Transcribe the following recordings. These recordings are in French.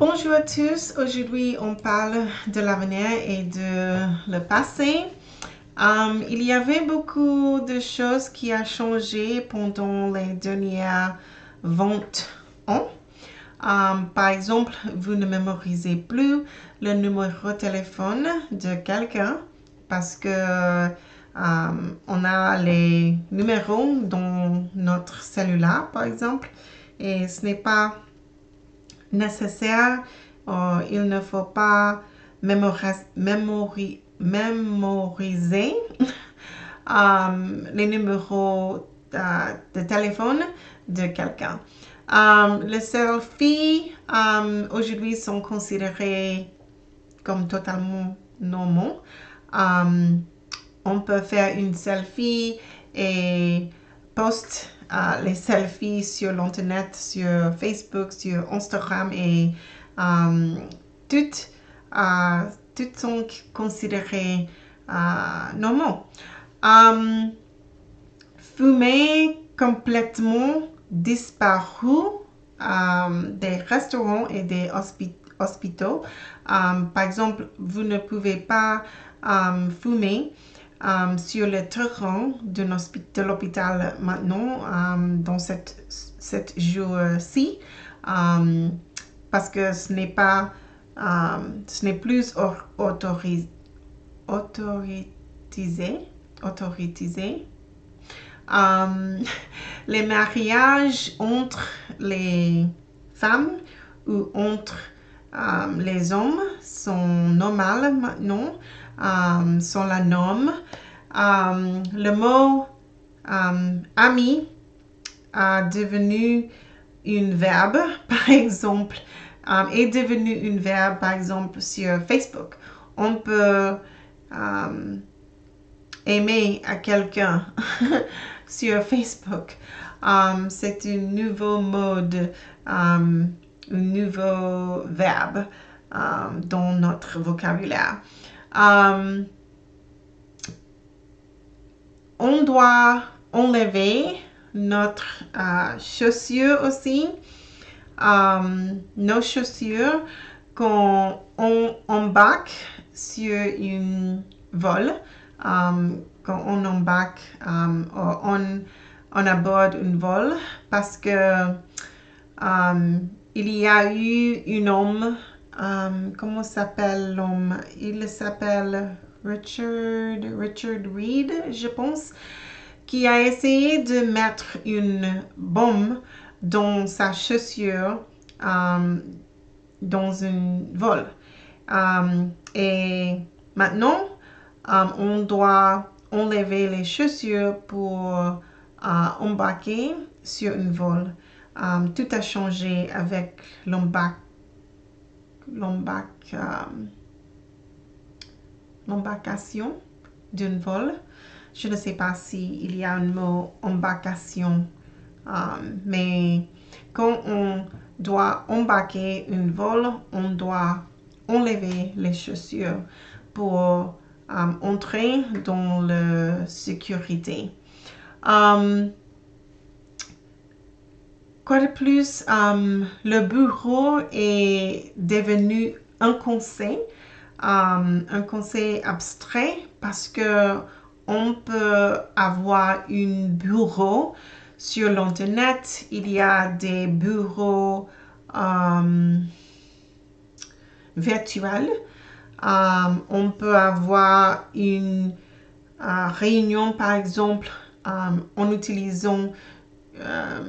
Bonjour à tous, aujourd'hui on parle de l'avenir et de le passé. Il y avait beaucoup de choses qui ont changé pendant les dernières 20 ans. Par exemple, vous ne mémorisez plus le numéro de téléphone de quelqu'un parce que on a les numéros dans notre cellulaire, par exemple, et ce n'est pas nécessaire. Il ne faut pas mémoriser les numéros de téléphone de quelqu'un. Les selfies aujourd'hui sont considérés comme totalement normaux. On peut faire une selfie et poster les selfies sur l'internet, sur Facebook, sur Instagram et toutes sont considérées normaux. Fumer complètement disparu des restaurants et des hôpitaux. Par exemple, vous ne pouvez pas fumer sur le terrain de l'hôpital maintenant dans cette jour-ci parce que ce n'est plus autorisé. Les mariages entre les femmes ou entre les hommes sont normaux maintenant, sont la norme. Le mot ami a devenu un verbe, par exemple, est devenu un verbe, par exemple, sur Facebook. On peut aimer à quelqu'un sur Facebook. C'est un nouveau mode, un nouveau verbe dans notre vocabulaire. On doit enlever notre chaussure aussi. Nos chaussures quand on embarque sur un vol, quand on embarque, on aborde un vol parce que il y a eu un homme, comment s'appelle l'homme? Il s'appelle Richard Reed, je pense, qui a essayé de mettre une bombe dans sa chaussure dans un vol. Et maintenant, on doit enlever les chaussures pour embarquer sur un vol. Tout a changé avec l'embarcation d'un vol. Je ne sais pas s'il y a un mot embarcation, mais quand on doit embarquer un vol, on doit enlever les chaussures pour entrer dans la sécurité. Quoi de plus, le bureau est devenu un conseil abstrait parce que on peut avoir un bureau sur l'internet. Il y a des bureaux virtuels. On peut avoir une réunion, par exemple, en utilisant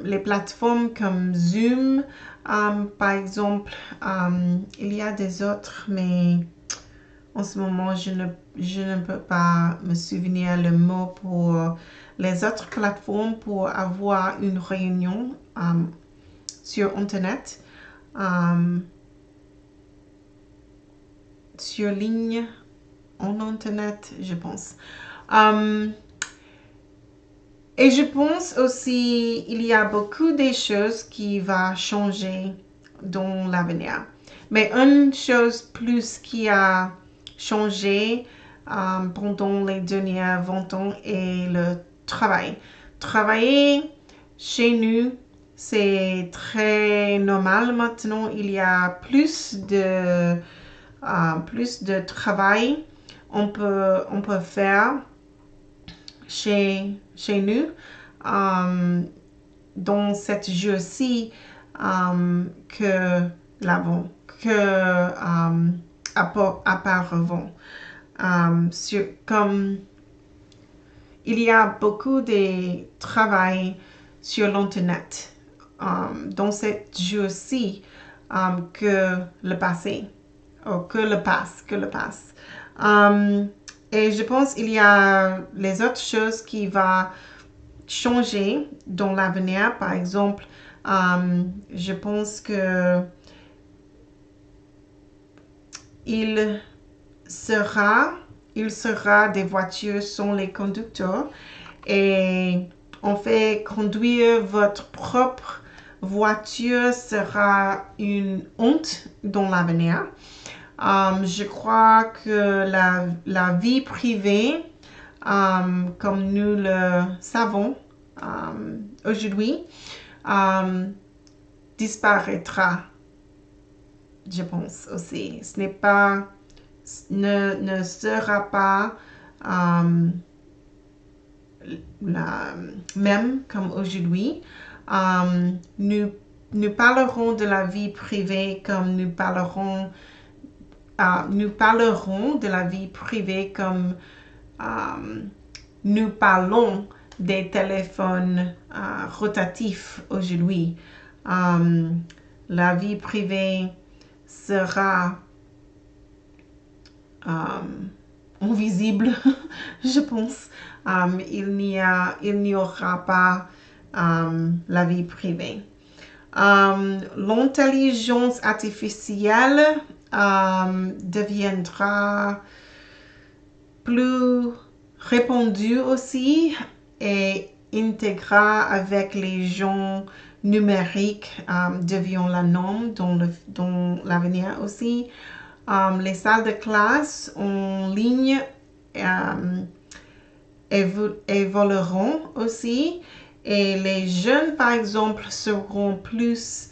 les plateformes comme Zoom, par exemple. Il y a des autres, mais en ce moment, je ne peux pas me souvenir le mot pour les autres plateformes pour avoir une réunion sur Internet, sur ligne, en Internet, je pense. Et je pense aussi qu'il y a beaucoup de choses qui vont changer dans l'avenir. Mais une chose plus qui a changé pendant les dernières 20 ans est le travail. Travailler chez nous c'est très normal maintenant. Il y a plus de travail on peut faire chez nous dans cette jeu-ci que l'avant, auparavant. Comme il y a beaucoup de travail sur l'internet dans cette jeu-ci que le passé, que le passe. Et je pense qu'il y a les autres choses qui vont changer dans l'avenir. Par exemple, je pense que il sera des voitures sans les conducteurs et en fait conduire votre propre voiture sera une honte dans l'avenir. Je crois que la vie privée, comme nous le savons aujourd'hui, disparaîtra, je pense aussi. Ce n'est pas, ne sera pas la même comme aujourd'hui. Nous parlerons de la vie privée comme nous parlerons de la vie privée comme nous parlons des téléphones rotatifs aujourd'hui. La vie privée sera invisible, je pense. Il n'y aura pas la vie privée. L'intelligence artificielle deviendra plus répandue aussi et intégrera avec les gens numériques devient la norme dans l'avenir aussi. Les salles de classe en ligne évolueront aussi et les jeunes par exemple seront plus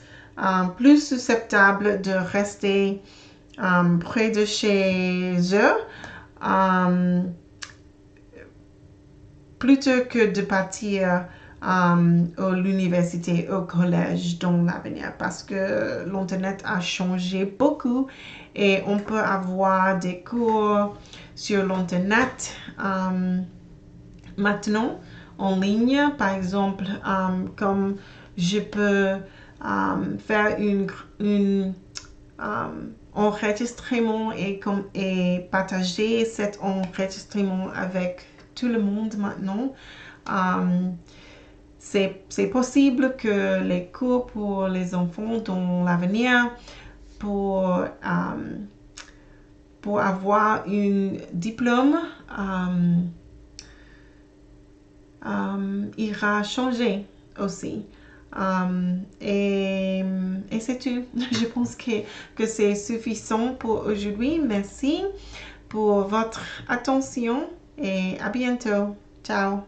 susceptibles de rester près de chez eux plutôt que de partir à l'université, au collège dans l'avenir parce que l'internet a changé beaucoup et on peut avoir des cours sur l'internet maintenant en ligne. Par exemple, comme je peux faire un enregistrement et partager cet enregistrement avec tout le monde maintenant. C'est possible que les cours pour les enfants dans l'avenir pour avoir un diplôme ira changer aussi. Et c'est tout. Je pense que c'est suffisant pour aujourd'hui. Merci pour votre attention et à bientôt. Ciao.